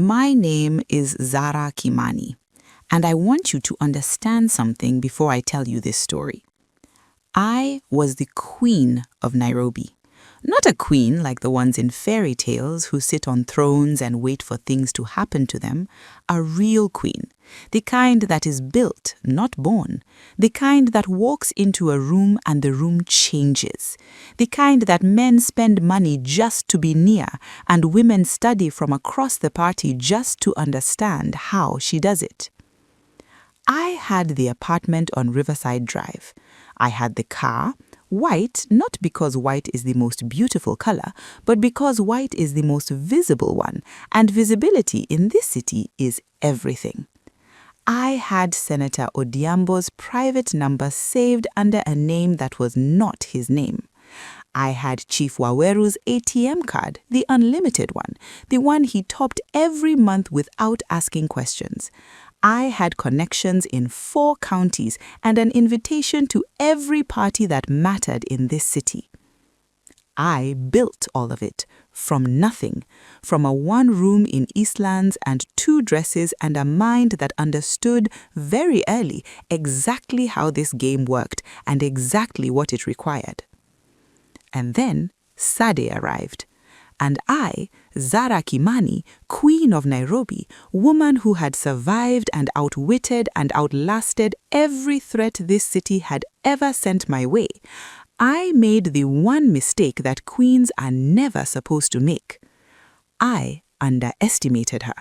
My name is Zara Kimani, and I want you to understand something before I tell you this story. I was the queen of Nairobi. Not a queen like the ones in fairy tales who sit on thrones and wait for things to happen to them. A real queen. The kind that is built, not born. The kind that walks into a room and the room changes. The kind that men spend money just to be near and women study from across the party just to understand how she does it. I had the apartment on Riverside Drive. I had the car, white, not because white is the most beautiful color, but because white is the most visible one, and visibility in this city is everything. I had Senator Odhiambo's private number saved under a name that was not his name. I had Chief Waweru's ATM card, the unlimited one, the one he topped every month without asking questions. I had connections in 4 counties and an invitation to every party that mattered in this city. I built all of it from nothing, from a 1-room in Eastlands and 2 dresses and a mind that understood very early exactly how this game worked and exactly what it required. And then Sade arrived. And I, Zara Kimani, Queen of Nairobi, woman who had survived and outwitted and outlasted every threat this city had ever sent my way, I made the one mistake that queens are never supposed to make. I underestimated her.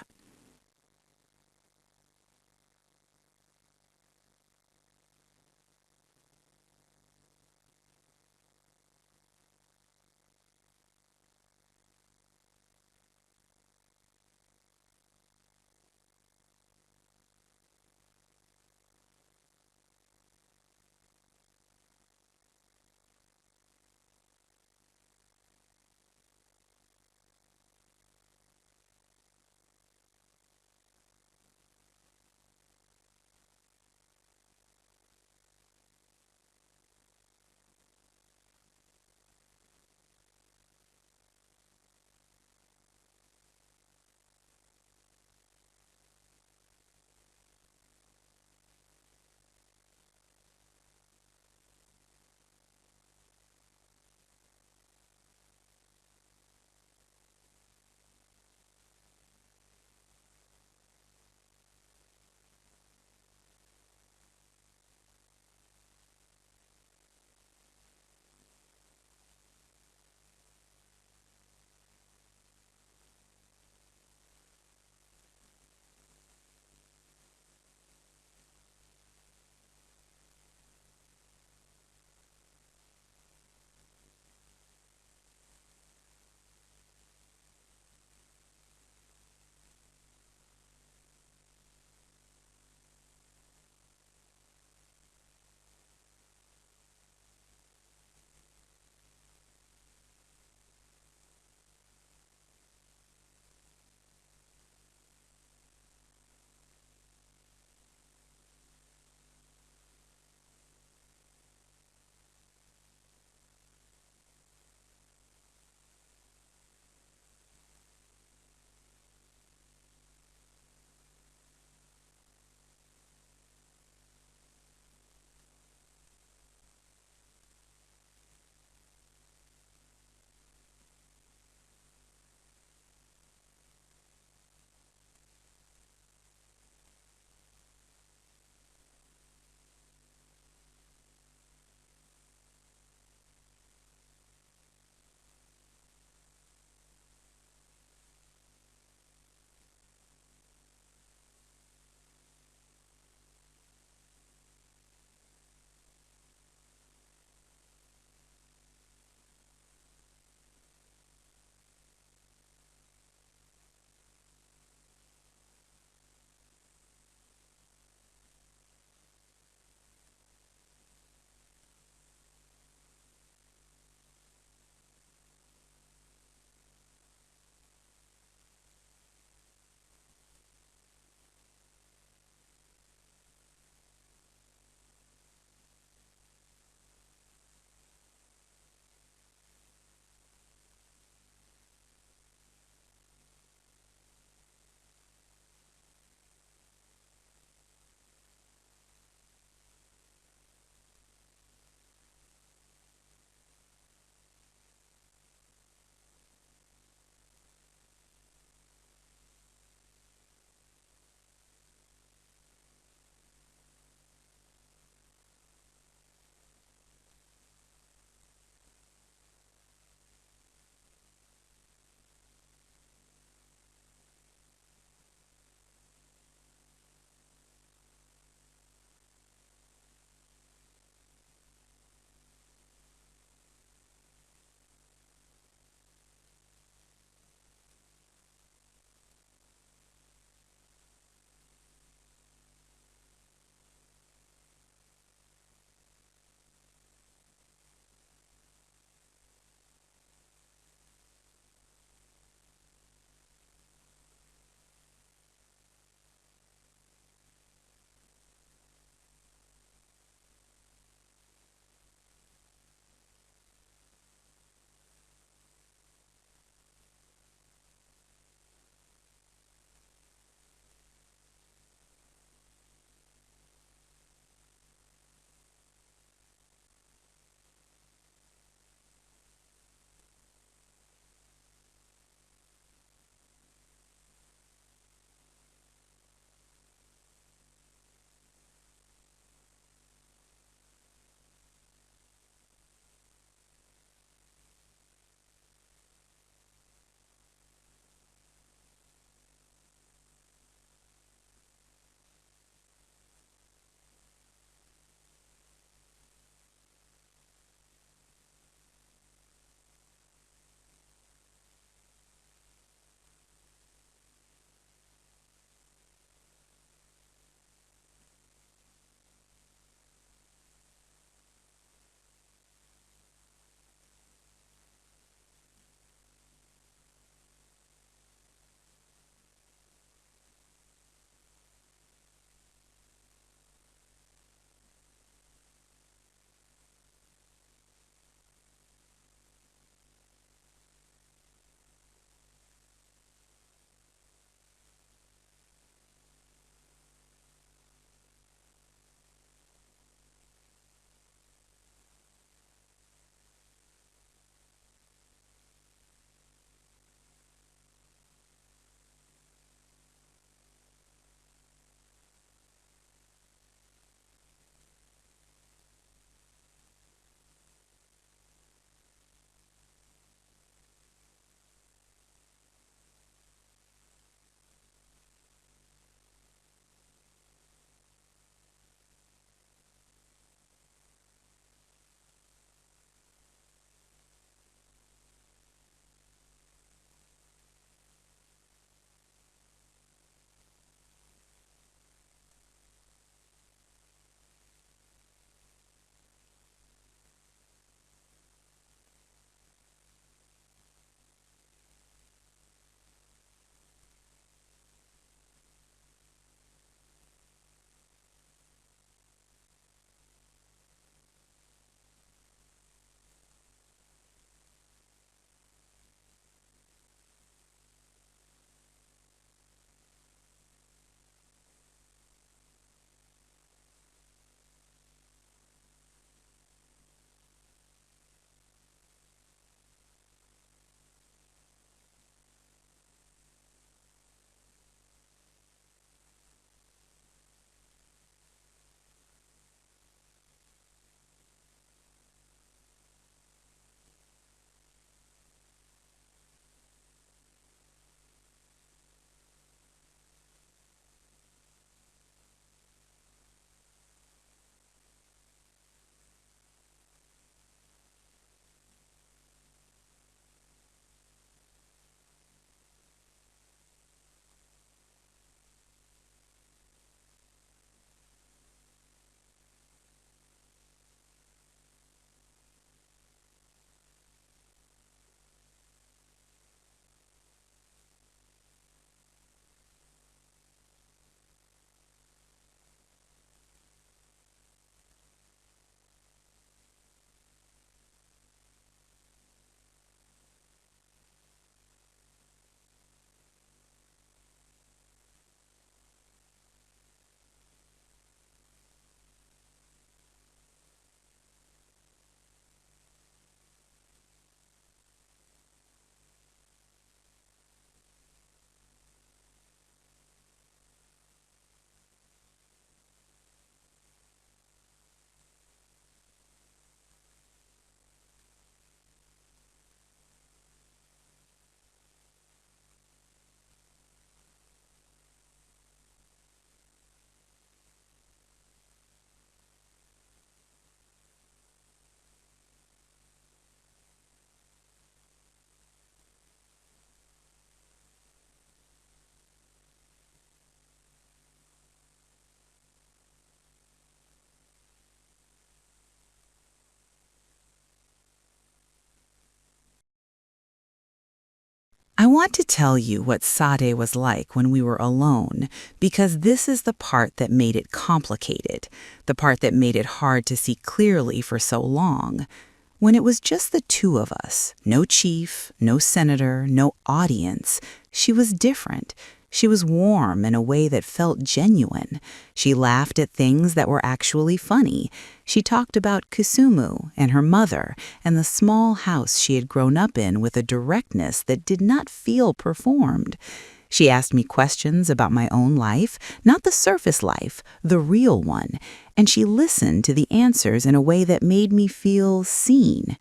I want to tell you what Sade was like when we were alone, because this is the part that made it complicated, the part that made it hard to see clearly for so long. When it was just the two of us, no chief, no senator, no audience, she was different. She was warm in a way that felt genuine. She laughed at things that were actually funny. She talked about Kisumu and her mother and the small house she had grown up in with a directness that did not feel performed. She asked me questions about my own life, not the surface life, the real one, and she listened to the answers in a way that made me feel seen.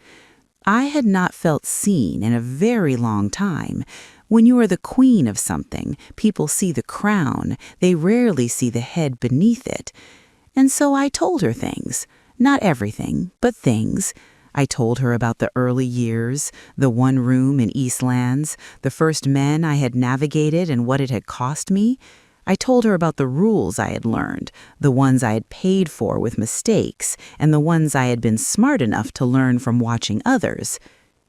I had not felt seen in a very long time. When you are the queen of something, people see the crown. They rarely see the head beneath it. And so I told her things. Not everything, but things. I told her about the early years, the one room in Eastlands, the first men I had navigated and what it had cost me. I told her about the rules I had learned, the ones I had paid for with mistakes, and the ones I had been smart enough to learn from watching others.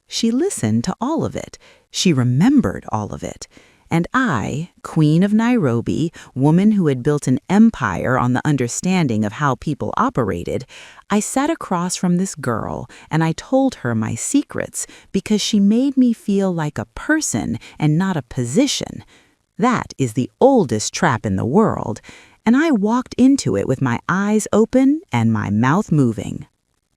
She listened to all of it. She remembered all of it. And I, Queen of Nairobi, woman who had built an empire on the understanding of how people operated, I sat across from this girl and I told her my secrets because she made me feel like a person and not a position. That is the oldest trap in the world, and I walked into it with my eyes open and my mouth moving.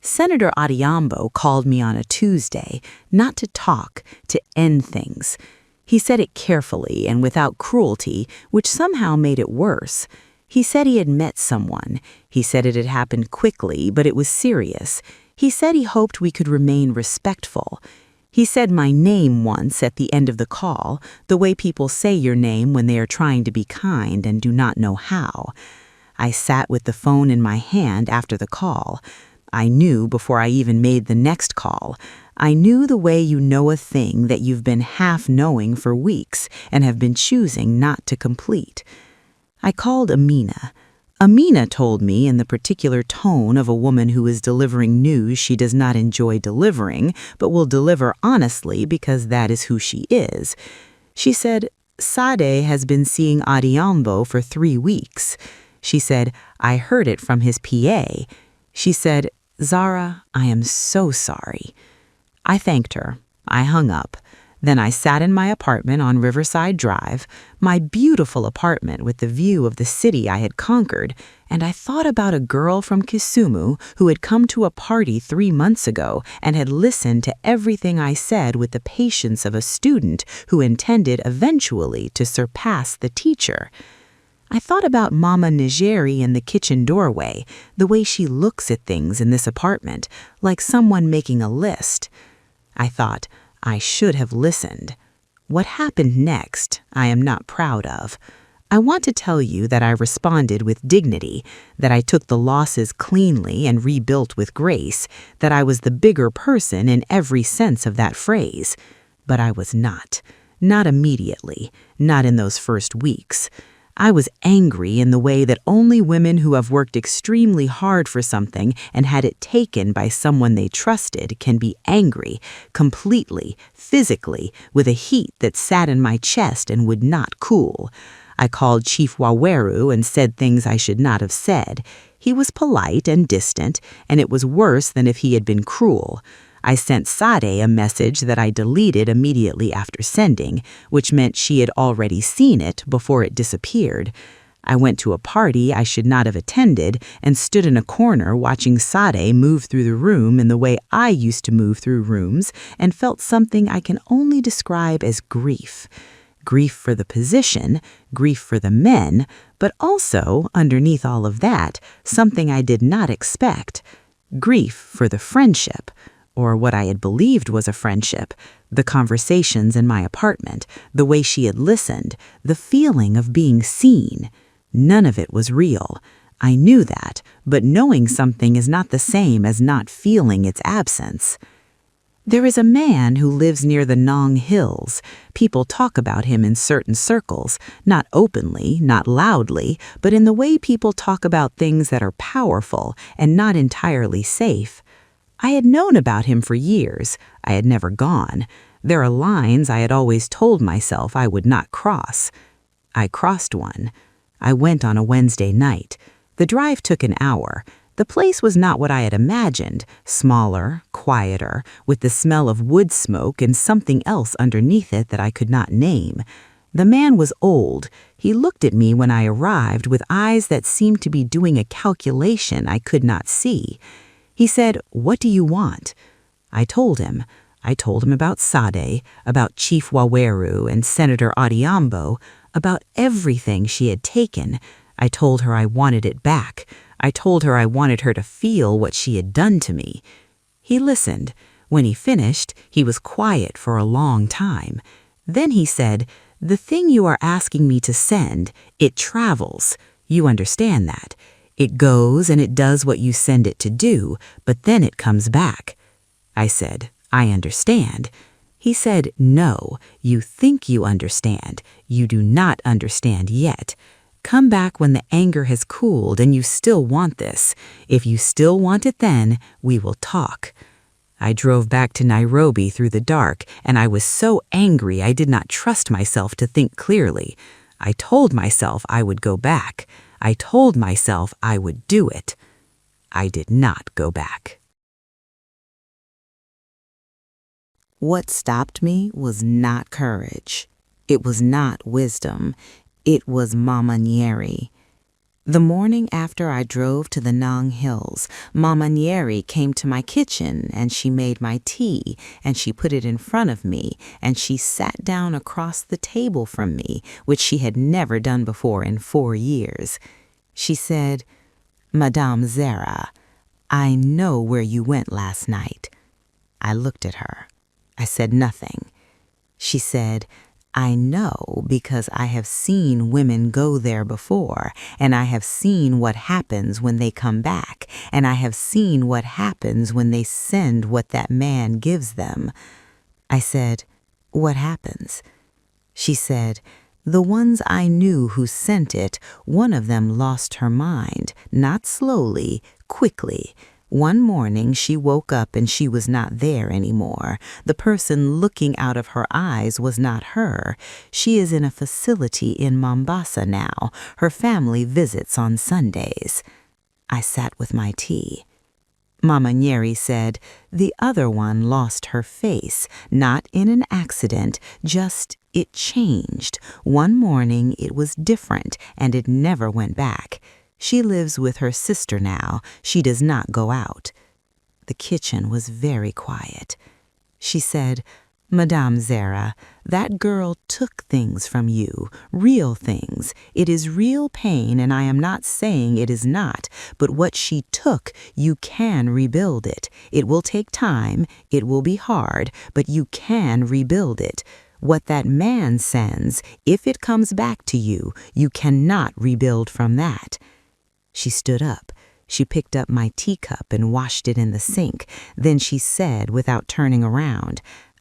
Senator Adhiambo called me on a Tuesday, not to talk, to end things. He said it carefully and without cruelty, which somehow made it worse. He said he had met someone. He said it had happened quickly, but it was serious. He said he hoped we could remain respectful. He said my name once at the end of the call, the way people say your name when they are trying to be kind and do not know how. I sat with the phone in my hand after the call. I knew before I even made the next call. I knew the way you know a thing that you've been half knowing for weeks and have been choosing not to complete. I called Amina. Amina told me in the particular tone of a woman who is delivering news she does not enjoy delivering, but will deliver honestly because that is who she is. She said, Sade has been seeing Adhiambo for 3 weeks. She said, I heard it from his PA. She said, Zara, I am so sorry. I thanked her. I hung up. Then I sat in my apartment on Riverside Drive, my beautiful apartment with the view of the city I had conquered, and I thought about a girl from Kisumu who had come to a party 3 months ago and had listened to everything I said with the patience of a student who intended eventually to surpass the teacher. I thought about Mama Nigeri in the kitchen doorway, the way she looks at things in this apartment, like someone making a list. I thought, I should have listened. What happened next, I am not proud of. I want to tell you that I responded with dignity, that I took the losses cleanly and rebuilt with grace, that I was the bigger person in every sense of that phrase. But I was not. Not immediately. Not in those first weeks. I was angry in the way that only women who have worked extremely hard for something and had it taken by someone they trusted can be angry, completely, physically, with a heat that sat in my chest and would not cool. I called Chief Waweru and said things I should not have said. He was polite and distant, and it was worse than if he had been cruel. I sent Sade a message that I deleted immediately after sending, which meant she had already seen it before it disappeared. I went to a party I should not have attended and stood in a corner watching Sade move through the room in the way I used to move through rooms and felt something I can only describe as grief. Grief for the position, grief for the men, but also, underneath all of that, something I did not expect. Grief for the friendship. Or what I had believed was a friendship, the conversations in my apartment, the way she had listened, the feeling of being seen. None of it was real. I knew that, but knowing something is not the same as not feeling its absence. There is a man who lives near the Nong Hills. People talk about him in certain circles, not openly, not loudly, but in the way people talk about things that are powerful and not entirely safe. I had known about him for years. I had never gone. There are lines I had always told myself I would not cross. I crossed one. I went on a Wednesday night. The drive took an hour. The place was not what I had imagined, smaller, quieter, with the smell of wood smoke and something else underneath it that I could not name. The man was old. He looked at me when I arrived with eyes that seemed to be doing a calculation I could not see. He said, "What do you want?" I told him. I told him about Sade, about Chief Waweru and Senator Odhiambo, about everything she had taken. I told her I wanted it back. I told her I wanted her to feel what she had done to me. He listened. When he finished, he was quiet for a long time. Then he said, "The thing you are asking me to send, it travels. You understand that. It goes and it does what you send it to do, but then it comes back." I said, "I understand." He said, "No, you think you understand. You do not understand yet. Come back when the anger has cooled and you still want this. If you still want it then, we will talk." I drove back to Nairobi through the dark, and I was so angry I did not trust myself to think clearly. I told myself I would go back. I told myself I would do it. I did not go back. What stopped me was not courage. It was not wisdom. It was Mama Nyeri. The morning after I drove to the Nang Hills, Mama Nyeri came to my kitchen and she made my tea and she put it in front of me and she sat down across the table from me, which she had never done before in 4 years. She said, "Madame Zara, I know where you went last night." I looked at her. I said nothing. She said, "I know because I have seen women go there before, and I have seen what happens when they come back, and I have seen what happens when they send what that man gives them." I said, "What happens?" She said, "The ones I knew who sent it, one of them lost her mind, not slowly, quickly. One morning she woke up and she was not there anymore. The person looking out of her eyes was not her. She is in a facility in Mombasa now. Her family visits on Sundays." I sat with my tea. Mama Nyeri said, "The other one lost her face, not in an accident, just it changed. One morning it was different and it never went back. She lives with her sister now. She does not go out." The kitchen was very quiet. She said, "Madame Zara, that girl took things from you, real things. It is real pain, and I am not saying it is not, but what she took, you can rebuild it. It will take time, it will be hard, but you can rebuild it. What that man sends, if it comes back to you, you cannot rebuild from that." She stood up. She picked up my teacup and washed it in the sink. Then she said, without turning around,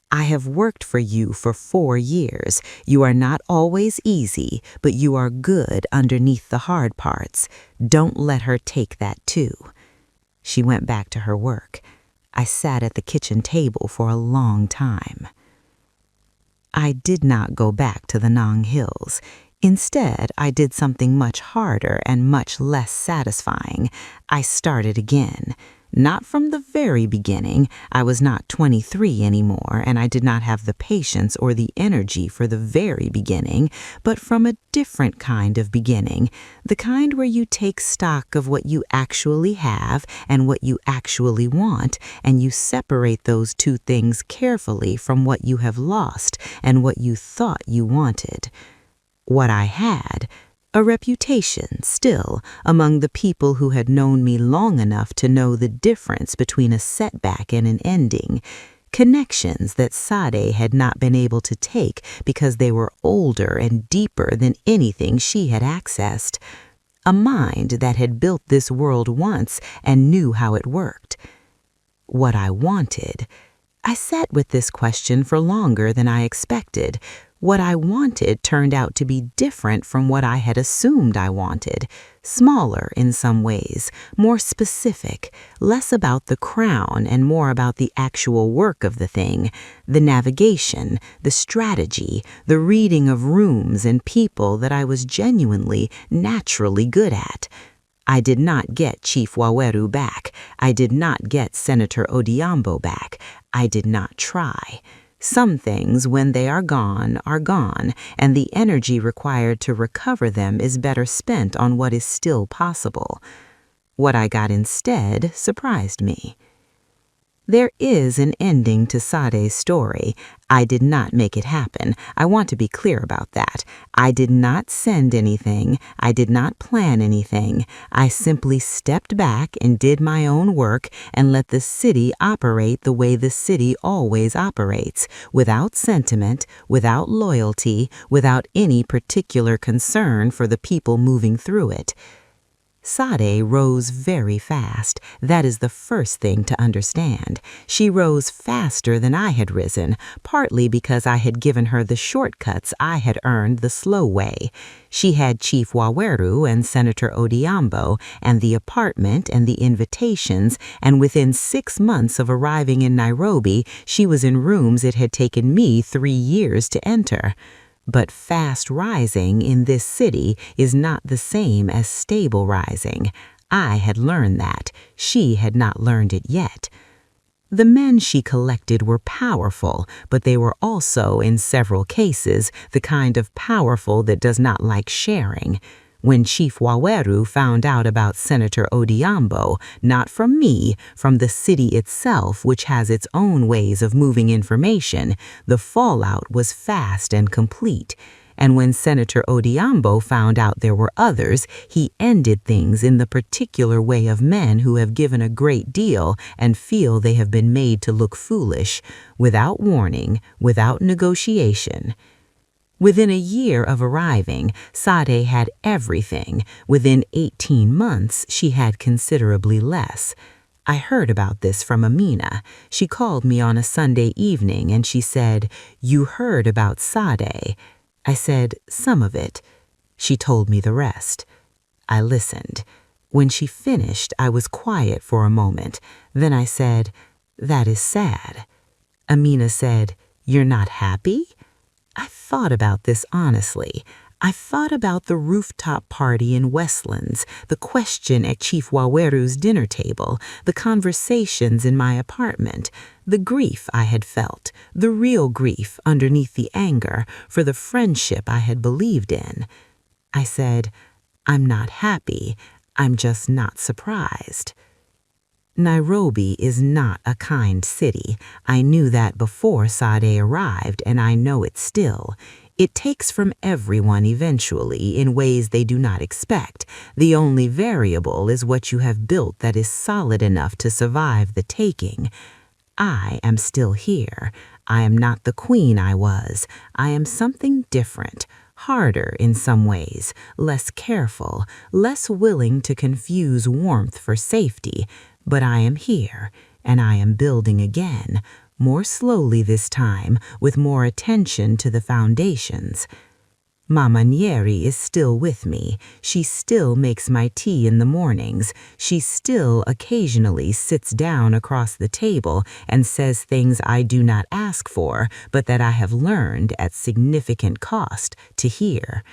"I have worked for you for 4 years. You are not always easy, but you are good underneath the hard parts. Don't let her take that too." She went back to her work. I sat at the kitchen table for a long time. I did not go back to the Nang Hills. Instead, I did something much harder and much less satisfying. I started again. Not from the very beginning. I was not 23 anymore, and I did not have the patience or the energy for the very beginning, but from a different kind of beginning, the kind where you take stock of what you actually have and what you actually want, and you separate those two things carefully from what you have lost and what you thought you wanted. What I had, a reputation still among the people who had known me long enough to know the difference between a setback and an ending, connections that Sade had not been able to take because they were older and deeper than anything she had accessed, a mind that had built this world once and knew how it worked. What I wanted, I sat with this question for longer than I expected. What I wanted turned out to be different from what I had assumed I wanted, smaller in some ways, more specific, less about the crown and more about the actual work of the thing, the navigation, the strategy, the reading of rooms and people that I was genuinely, naturally good at. I did not get Chief Waweru back. I did not get Senator Odhiambo back. I did not try. Some things, when they are gone, and the energy required to recover them is better spent on what is still possible. What I got instead surprised me. There is an ending to Sade's story. I did not make it happen. I want to be clear about that. I did not send anything. I did not plan anything. I simply stepped back and did my own work and let the city operate the way the city always operates, without sentiment, without loyalty, without any particular concern for the people moving through it. Sade rose very fast. That is the first thing to understand. She rose faster than I had risen, partly because I had given her the shortcuts I had earned the slow way. She had Chief Waweru and Senator Odhiambo and the apartment and the invitations, and within 6 months of arriving in Nairobi, she was in rooms it had taken me 3 years to enter. But fast rising in this city is not the same as stable rising. I had learned that. She had not learned it yet. The men she collected were powerful, but they were also, in several cases, the kind of powerful that does not like sharing. When Chief Waweru found out about Senator Odhiambo, not from me, from the city itself, which has its own ways of moving information, the fallout was fast and complete. And when Senator Odhiambo found out there were others, he ended things in the particular way of men who have given a great deal and feel they have been made to look foolish, without warning, without negotiation. Within a year of arriving, Sade had everything. Within 18 months, she had considerably less. I heard about this from Amina. She called me on a Sunday evening and she said, "You heard about Sade?" I said, "Some of it." She told me the rest. I listened. When she finished, I was quiet for a moment. Then I said, "That is sad." Amina said, "You're not happy?" I thought about this honestly. I thought about the rooftop party in Westlands, the question at Chief Waweru's dinner table, the conversations in my apartment, the grief I had felt, the real grief underneath the anger for the friendship I had believed in. I said, "I'm not happy. I'm just not surprised." Nairobi is not a kind city. I knew that before Sade arrived, and I know it still. It takes from everyone eventually in ways they do not expect. The only variable is what you have built that is solid enough to survive the taking. I am still here. I am not the queen I was. I am something different. Harder in some ways, less careful, less willing to confuse warmth for safety. But I am here, and I am building again, more slowly this time, with more attention to the foundations. Mama Nyeri is still with me. She still makes my tea in the mornings. She still occasionally sits down across the table and says things I do not ask for, but that I have learned at significant cost to hear.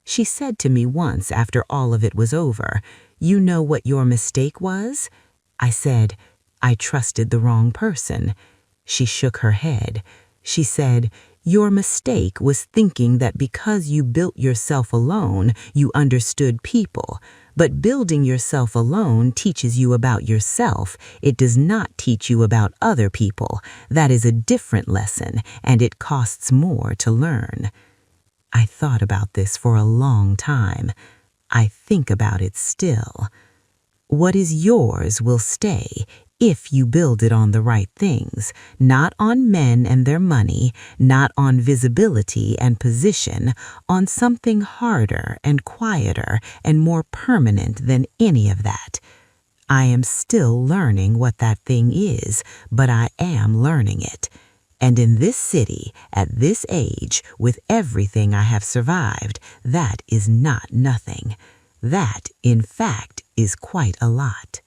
She said to me once after all of it was over, "You know what your mistake was?" I said, "I trusted the wrong person." She shook her head. She said, "Your mistake was thinking that because you built yourself alone, you understood people. But building yourself alone teaches you about yourself. It does not teach you about other people. That is a different lesson, and it costs more to learn." I thought about this for a long time. I think about it still. What is yours will stay if you build it on the right things, not on men and their money, not on visibility and position, on something harder and quieter and more permanent than any of that. I am still learning what that thing is, but I am learning it. And in this city, at this age, with everything I have survived, that is not nothing. That, in fact, is quite a lot.